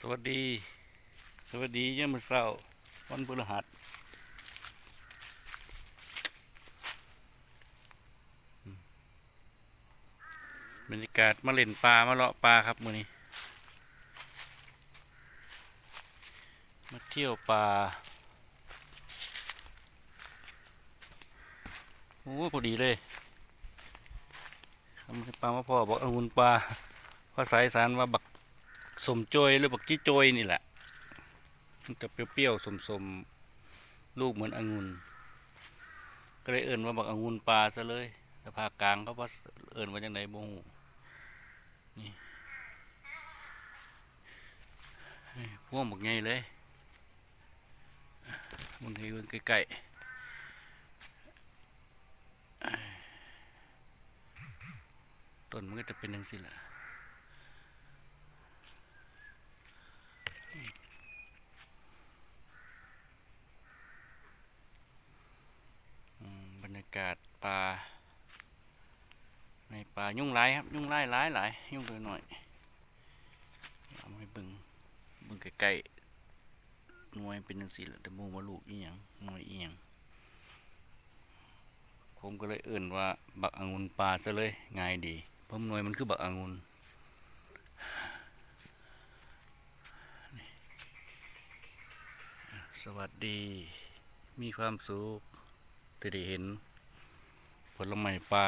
สวัสดีสวัสดียามมื้อเช้าวันพฤหัสบรรยากาศมาเล่นปลามาเลาะปลาครับมื้อนี้มาเที่ยวปลาโอ้พอดีเลยทำให้ปลามาพ่อบอกองุ่นปลาภาษาอีสานว่าบักสมโจยหรือบักจี้โจยนี่แหละมันจะเปรี้ยวๆสมๆลูกเหมือนองุ่นก็เลยเอิ้นว่าบักองุ่นปลาซะเลยแต่ภาคกลางเขาว่าเอิ้นว่าจังไดบ่ฮู้นี่พวงบักใหญ่เลยมันให้เบิ่งใกล้ๆต้นมันก็จะเป็นจังซี่ล่ะบรรยากาศปลาในป่ายุ่งหลายครับยุ่งหลายหลายยุ่งตัวหน่อยเอามาให้เบิ่งใกล้ๆหน่วยเป็นจังซี่แหละแต่บ่ว่าลูกอีหยังหน่วยอีหยังผมก็เลยเอิ้นว่าบักองุ่นปลาซะเลยง่ายดีเพราะหน่วยมันคือบักองุ่นสวัสดีมีความสุขที่ได้เห็นผลไม้ปลา